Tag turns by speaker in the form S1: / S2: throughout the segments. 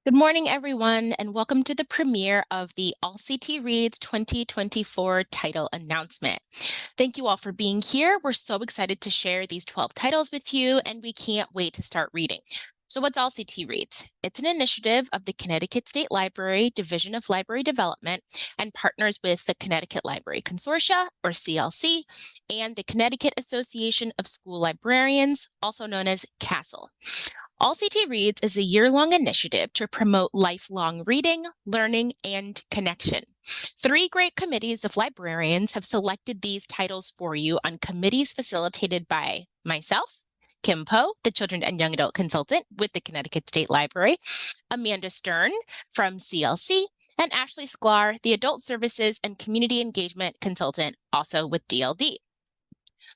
S1: Good morning, everyone, and welcome to the premiere of the All CT Reads 2024 title announcement. Thank you all for being here. We're so excited to share these 12 titles with you, and we can't wait to start reading. So what's All CT Reads? It's an initiative of the Connecticut State Library Division of Library Development and partners with the Connecticut Library Consortia, or CLC, and the Connecticut Association of School Librarians, also known as CASTLE. All CT Reads is a year-long initiative to promote lifelong reading, learning, and connection. 3 great committees of librarians have selected these titles for you on committees facilitated by myself, Kim Poe, the Children and Young Adult Consultant with the Connecticut State Library, Amanda Stern from CLC, and Ashley Sklar, the Adult Services and Community Engagement Consultant, also with DLD.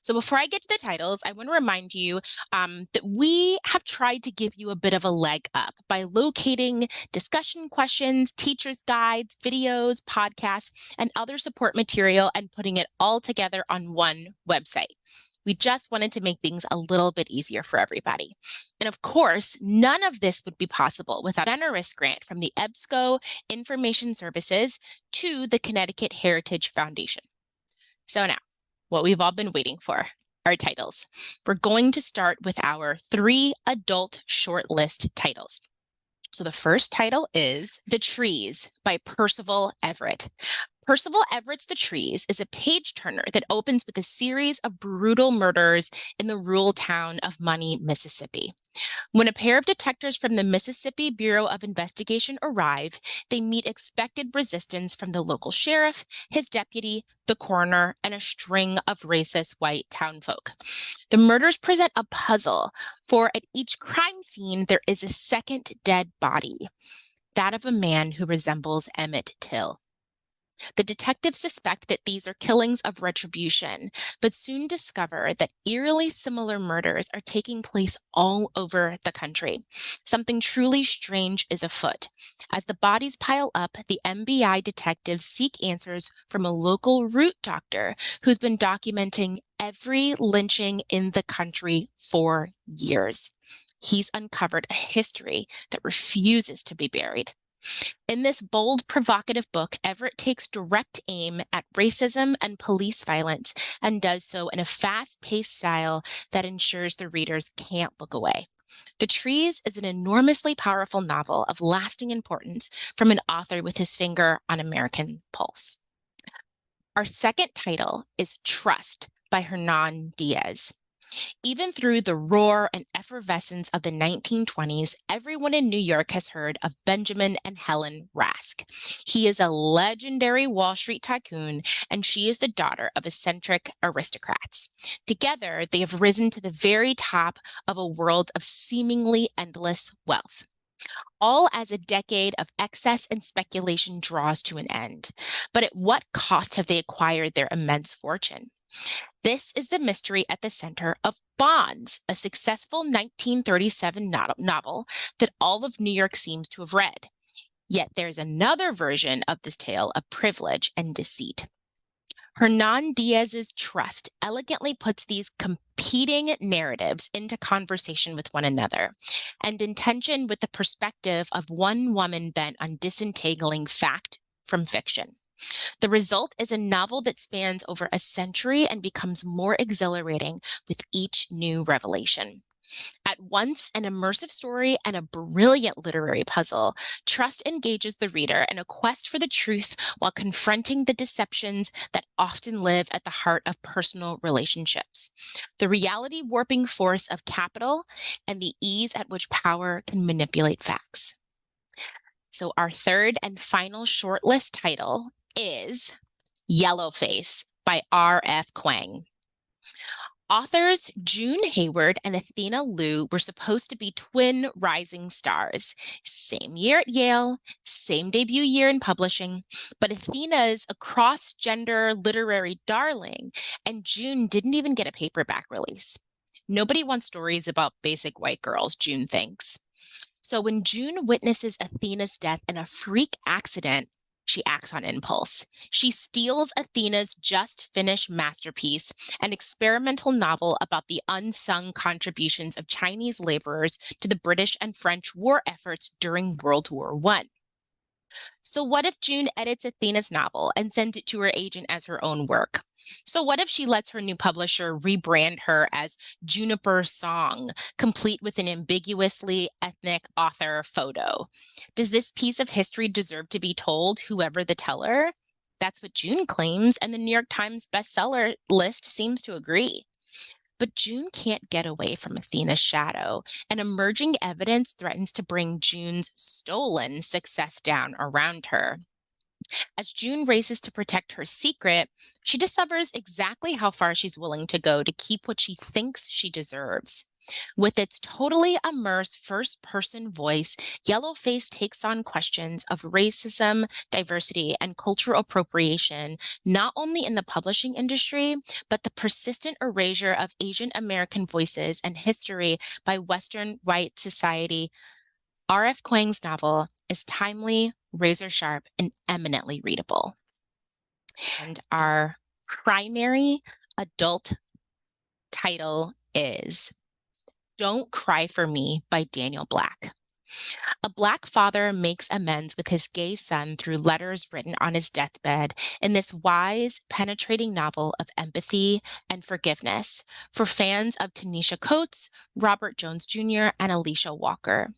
S1: So before I get to the titles, I want to remind you that we have tried to give you a bit of a leg up by locating discussion questions, teachers' guides, videos, podcasts, and other support material and putting it all together on one website. We just wanted to make things a little bit easier for everybody. And of course, none of this would be possible without a generous grant from the EBSCO Information Services to the Connecticut Heritage Foundation. So now, what we've all been waiting for, our titles. We're going to start with our 3 adult shortlist titles. So the first title is The Trees by Percival Everett. Percival Everett's The Trees is a page-turner that opens with a series of brutal murders in the rural town of Money, Mississippi. When a pair of detectives from the Mississippi Bureau of Investigation arrive, they meet expected resistance from the local sheriff, his deputy, the coroner, and a string of racist white townfolk. The murders present a puzzle, for at each crime scene there is a second dead body, that of a man who resembles Emmett Till. The detectives suspect that these are killings of retribution, but soon discover that eerily similar murders are taking place all over the country. Something truly strange is afoot. As the bodies pile up, the MBI detectives seek answers from a local root doctor who's been documenting every lynching in the country for years. He's uncovered a history that refuses to be buried. In this bold, provocative book, Everett takes direct aim at racism and police violence and does so in a fast-paced style that ensures the readers can't look away. The Trees is an enormously powerful novel of lasting importance from an author with his finger on American pulse. Our second title is Trust by Hernan Diaz. Even through the roar and effervescence of the 1920s, everyone in New York has heard of Benjamin and Helen Rask. He is a legendary Wall Street tycoon, and she is the daughter of eccentric aristocrats. Together, they have risen to the very top of a world of seemingly endless wealth. All as a decade of excess and speculation draws to an end. But at what cost have they acquired their immense fortune? This is the mystery at the center of Bonds, a successful 1937 novel that all of New York seems to have read. Yet there's another version of this tale of privilege and deceit. Hernan Diaz's Trust elegantly puts these competing narratives into conversation with one another, and in tension with the perspective of one woman bent on disentangling fact from fiction. The result is a novel that spans over a century and becomes more exhilarating with each new revelation. At once an immersive story and a brilliant literary puzzle, Trust engages the reader in a quest for the truth while confronting the deceptions that often live at the heart of personal relationships, the reality warping force of capital, and the ease at which power can manipulate facts. So our third and final shortlist title is Yellowface by R.F. Kuang. Authors June Hayward and Athena Liu were supposed to be twin rising stars. Same year at Yale, same debut year in publishing, but Athena's a cross-gender literary darling, and June didn't even get a paperback release. Nobody wants stories about basic white girls, June thinks. So when June witnesses Athena's death in a freak accident, She acts on impulse. She steals Athena's just-finished masterpiece, an experimental novel about the unsung contributions of Chinese laborers to the British and French war efforts during World War I. So what if June edits Athena's novel and sends it to her agent as her own work? So what if she lets her new publisher rebrand her as Juniper Song, complete with an ambiguously ethnic author photo? Does this piece of history deserve to be told, whoever the teller? That's what June claims, and the New York Times bestseller list seems to agree. But June can't get away from Athena's shadow, and emerging evidence threatens to bring June's stolen success down around her. As June races to protect her secret, she discovers exactly how far she's willing to go to keep what she thinks she deserves. With its totally immersed first-person voice, Yellowface takes on questions of racism, diversity, and cultural appropriation, not only in the publishing industry, but the persistent erasure of Asian American voices and history by Western white society. R.F. Kuang's novel is timely, razor-sharp, and eminently readable. And our primary adult title is Don't Cry for Me by Daniel Black. A Black father makes amends with his gay son through letters written on his deathbed in this wise, penetrating novel of empathy and forgiveness for fans of Tanisha Coates, Robert Jones Jr., and Alicia Walker.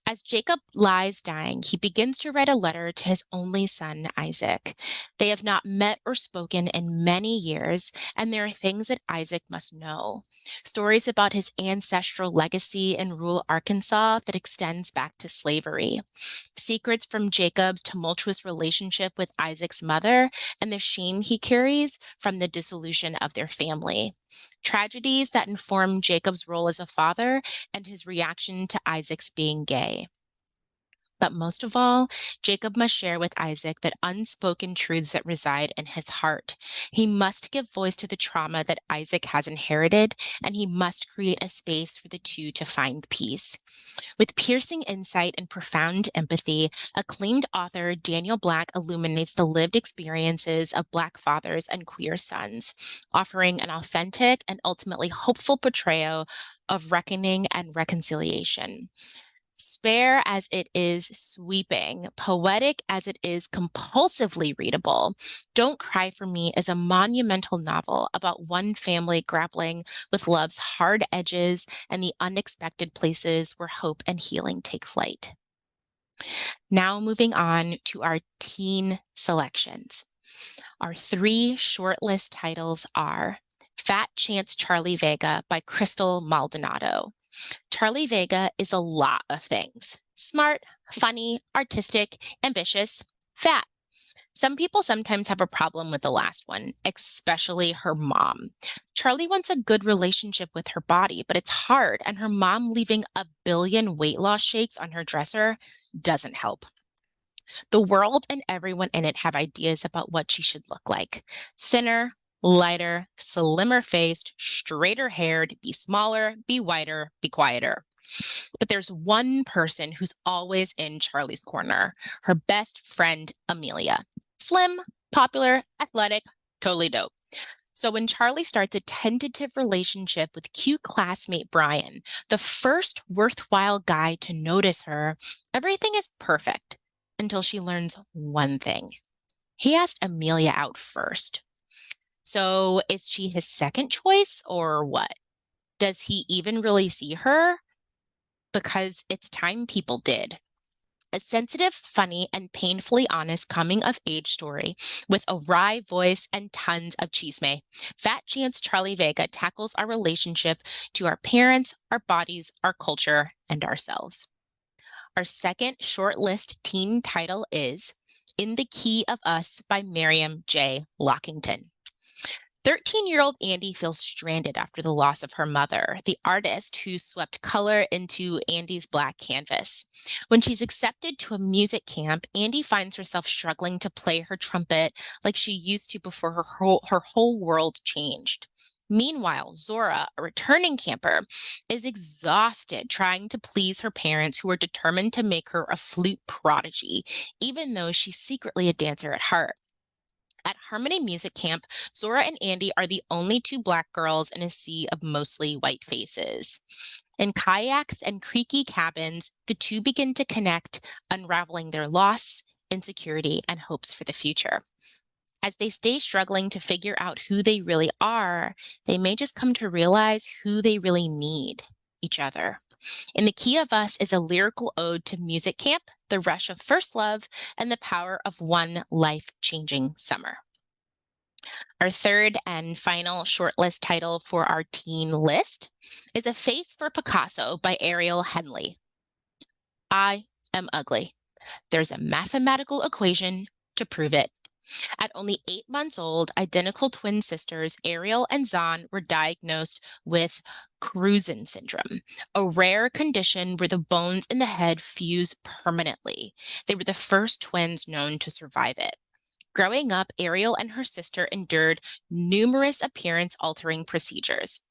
S1: As Jacob lies dying, he begins to write a letter to his only son, Isaac. They have not met or spoken in many years, and there are things that Isaac must know. Stories about his ancestral legacy in rural Arkansas that extends back to slavery. Secrets from Jacob's tumultuous relationship with Isaac's mother and the shame he carries from the dissolution of their family. Tragedies that inform Jacob's role as a father and his reaction to Isaac's being gay. But most of all, Jacob must share with Isaac that unspoken truths that reside in his heart. He must give voice to the trauma that Isaac has inherited, and he must create a space for the two to find peace. With piercing insight and profound empathy, acclaimed author Daniel Black illuminates the lived experiences of Black fathers and queer sons, offering an authentic and ultimately hopeful portrayal of reckoning and reconciliation. Spare as it is sweeping, poetic as it is compulsively readable, Don't Cry for Me is a monumental novel about one family grappling with love's hard edges and the unexpected places where hope and healing take flight. Now moving on to our teen selections. Our three shortlist titles are Fat Chance Charlie Vega by Crystal Maldonado. Charlie Vega is a lot of things. Smart, funny, artistic, ambitious, fat. Some people sometimes have a problem with the last one, especially her mom. Charlie wants a good relationship with her body, but it's hard, and her mom leaving a billion weight loss shakes on her dresser doesn't help. The world and everyone in it have ideas about what she should look like. Thinner, lighter, slimmer faced, straighter haired, be smaller, be whiter, be quieter. But there's one person who's always in Charlie's corner, her best friend, Amelia. Slim, popular, athletic, totally dope. So when Charlie starts a tentative relationship with cute classmate Brian, the first worthwhile guy to notice her, everything is perfect until she learns one thing. He asked Amelia out first. So is she his second choice or what? Does he even really see her? Because it's time people did. A sensitive, funny, and painfully honest coming-of-age story with a wry voice and tons of chisme. Fat Chance Charlie Vega tackles our relationship to our parents, our bodies, our culture, and ourselves. Our second shortlist teen title is In the Key of Us by Miriam J. Lockington. 13-year-old Andy feels stranded after the loss of her mother, the artist who swept color into Andy's black canvas. When she's accepted to a music camp, Andy finds herself struggling to play her trumpet like she used to before her whole world changed. Meanwhile, Zora, a returning camper, is exhausted trying to please her parents who are determined to make her a flute prodigy, even though she's secretly a dancer at heart. At Harmony Music Camp, Zora and Andy are the only two Black girls in a sea of mostly white faces. In kayaks and creaky cabins, the two begin to connect, unraveling their loss, insecurity, and hopes for the future. As they stay struggling to figure out who they really are, they may just come to realize who they really need: each other. In the Key of Us is a lyrical ode to music camp, the rush of first love, and the power of one life-changing summer. Our third and final shortlist title for our teen list is A Face for Picasso by Ariel Henley. I am ugly. There's a mathematical equation to prove it. At only 8 months old, identical twin sisters Ariel and Zahn were diagnosed with Cruzen syndrome, a rare condition where the bones in the head fuse permanently. They were the first twins known to survive it. Growing up, Ariel and her sister endured numerous appearance-altering procedures.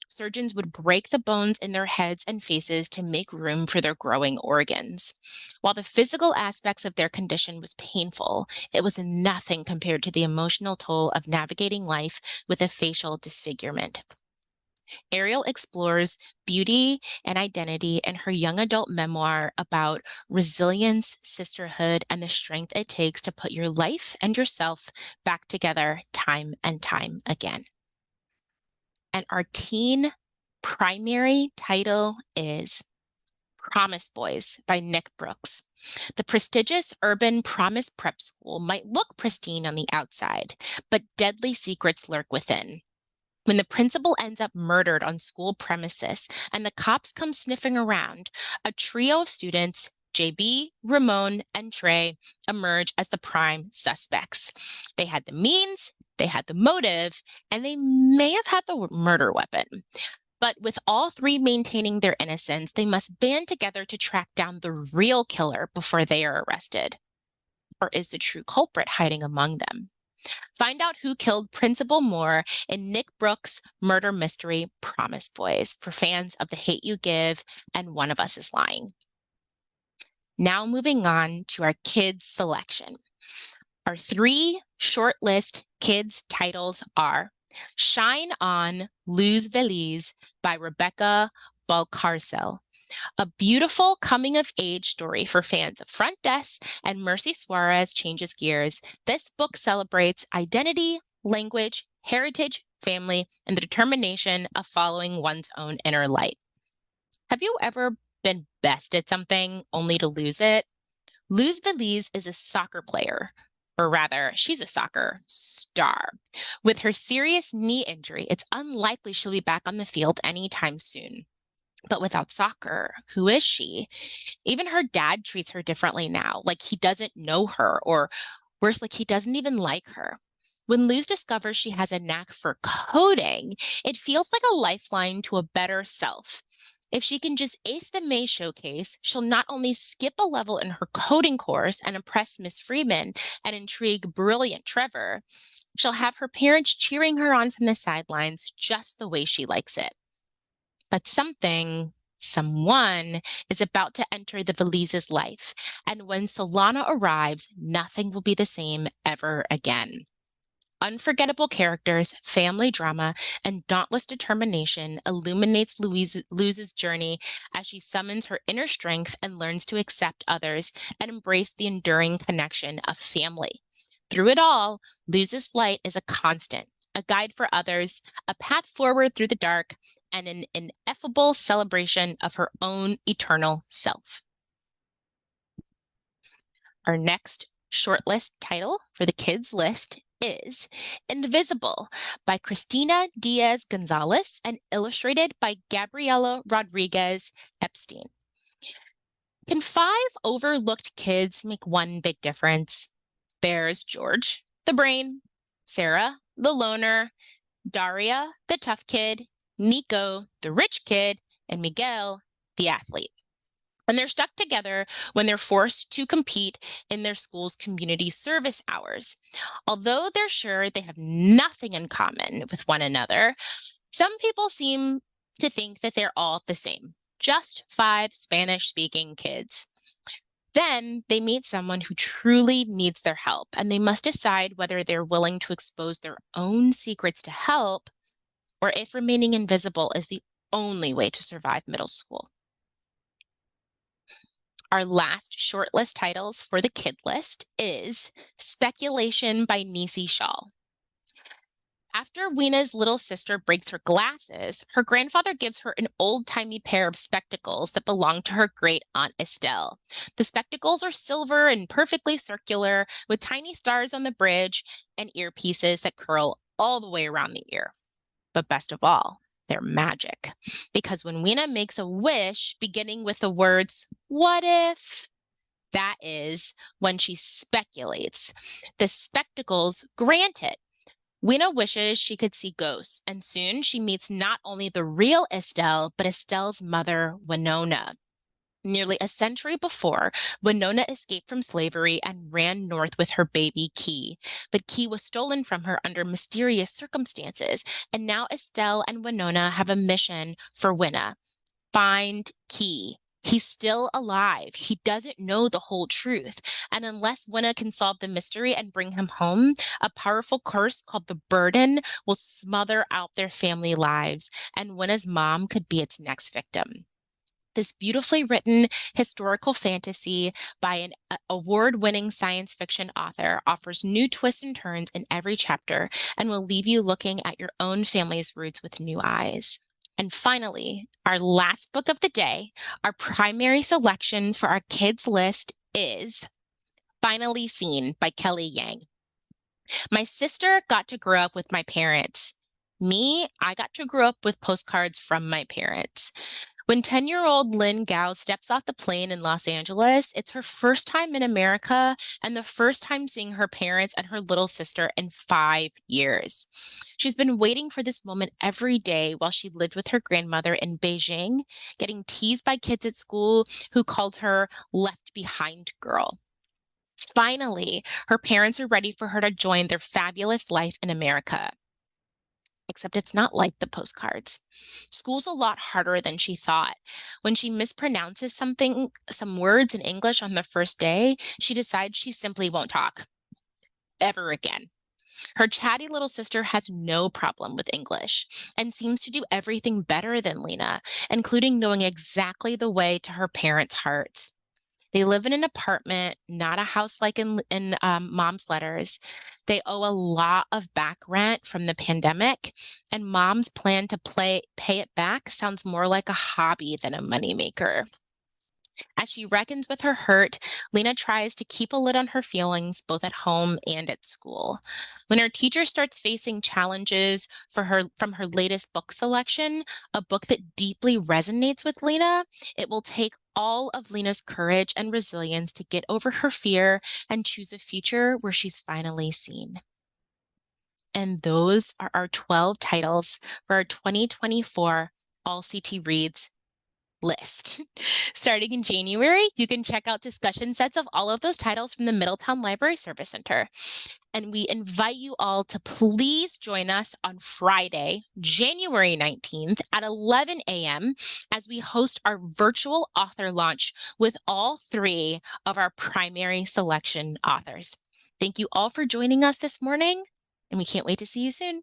S1: Surgeons would break the bones in their heads and faces to make room for their growing organs. While the physical aspects of their condition was painful, it was nothing compared to the emotional toll of navigating life with a facial disfigurement. Ariel explores beauty and identity in her young adult memoir about resilience, sisterhood, and the strength it takes to put your life and yourself back together time and time again. And our teen primary title is Promise Boys by Nick Brooks. The prestigious urban Promise Prep School might look pristine on the outside, but deadly secrets lurk within. When the principal ends up murdered on school premises and the cops come sniffing around, a trio of students, JB, Ramon, and Trey, emerge as the prime suspects. They had the means, they had the motive, and they may have had the murder weapon. But with all three maintaining their innocence, they must band together to track down the real killer before they are arrested. Or is the true culprit hiding among them? Find out who killed Principal Moore in Nick Brooks' murder mystery Promise Boys for fans of The Hate U Give and One of Us is Lying. Now moving on to our kids selection. Our three shortlist kids titles are Shine On, Lose Valise by Rebecca Balcarcel, a beautiful coming-of-age story for fans of Front Desk and Mercy Suarez Changes Gears. This book celebrates identity, language, heritage, family, and the determination of following one's own inner light. Have you ever been best at something only to lose it? Luz Veliz is a soccer player, or rather, she's a soccer star. With her serious knee injury, it's unlikely she'll be back on the field anytime soon. But without soccer, who is she? Even her dad treats her differently now, like he doesn't know her, or worse, like he doesn't even like her. When Luz discovers she has a knack for coding, it feels like a lifeline to a better self. If she can just ace the May showcase, she'll not only skip a level in her coding course and impress Miss Freeman and intrigue brilliant Trevor, she'll have her parents cheering her on from the sidelines just the way she likes it. But someone is about to enter the Valise's life, and when Solana arrives, nothing will be the same ever again. Unforgettable characters, family drama, and dauntless determination illuminates Luz's journey as she summons her inner strength and learns to accept others and embrace the enduring connection of family. Through it all, Luz's light is a constant, a guide for others, a path forward through the dark, and an ineffable celebration of her own eternal self. Our next shortlist title for the kids list is Invisible by Cristina Diaz-Gonzalez and illustrated by Gabriela Rodriguez Epstein. Can 5 overlooked kids make one big difference? There's George, the brain, Sarah, the loner, Daria, the tough kid, Nico, the rich kid, and Miguel, the athlete. And they're stuck together when they're forced to compete in their school's community service hours. Although they're sure they have nothing in common with one another, Some people seem to think that they're all the same, just 5 Spanish-speaking kids. Then they meet someone who truly needs their help, and they must decide whether they're willing to expose their own secrets to help or if remaining invisible is the only way to survive middle school. Our last shortlist titles for the kid list is Speculation by Nisi Shaw. After Weena's little sister breaks her glasses, her grandfather gives her an old-timey pair of spectacles that belong to her great aunt Estelle. The spectacles are silver and perfectly circular, with tiny stars on the bridge and earpieces that curl all the way around the ear. But best of all, they're magic. Because when Weena makes a wish, beginning with the words, "What if?" that is when she speculates. The spectacles grant it. Weena wishes she could see ghosts, and soon she meets not only the real Estelle, but Estelle's mother, Winona. Nearly a century before, Winona escaped from slavery and ran north with her baby Key. But Key was stolen from her under mysterious circumstances, and now Estelle and Winona have a mission for Winna. Find Key. He's still alive. He doesn't know the whole truth. And unless Winna can solve the mystery and bring him home, a powerful curse called the Burden will smother out their family lives, and Winna's mom could be its next victim. This beautifully written historical fantasy by an award-winning science fiction author offers new twists and turns in every chapter and will leave you looking at your own family's roots with new eyes. And finally, our last book of the day, our primary selection for our kids list is Finally Seen by Kelly Yang. My sister got to grow up with my parents. Me, I got to grow up with postcards from my parents. When 10-year-old Lynn Gao steps off the plane in Los Angeles, it's her first time in America and the first time seeing her parents and her little sister in 5 years. She's been waiting for this moment every day while she lived with her grandmother in Beijing, getting teased by kids at school who called her left behind girl. Finally, her parents are ready for her to join their fabulous life in America. Except it's not like the postcards. School's a lot harder than she thought. When she mispronounces some words in English on the first day, she decides she simply won't talk ever again. Her chatty little sister has no problem with English and seems to do everything better than Lena, including knowing exactly the way to her parents' hearts. They live in an apartment, not a house like in Mom's letters. They owe a lot of back rent from the pandemic, and Mom's plan to pay it back sounds more like a hobby than a moneymaker. As she reckons with her hurt, Lena tries to keep a lid on her feelings both at home and at school. When her teacher starts facing challenges from her latest book selection, a book that deeply resonates with Lena, it will take all of Lena's courage and resilience to get over her fear and choose a future where she's finally seen. And those are our 12 titles for our 2024 All CT Reads list. Starting in January, you can check out discussion sets of all of those titles from the Middletown Library Service Center. And we invite you all to please join us on Friday, January 19th at 11 a.m. as we host our virtual author launch with all 3 of our primary selection authors. Thank you all for joining us this morning, and we can't wait to see you soon.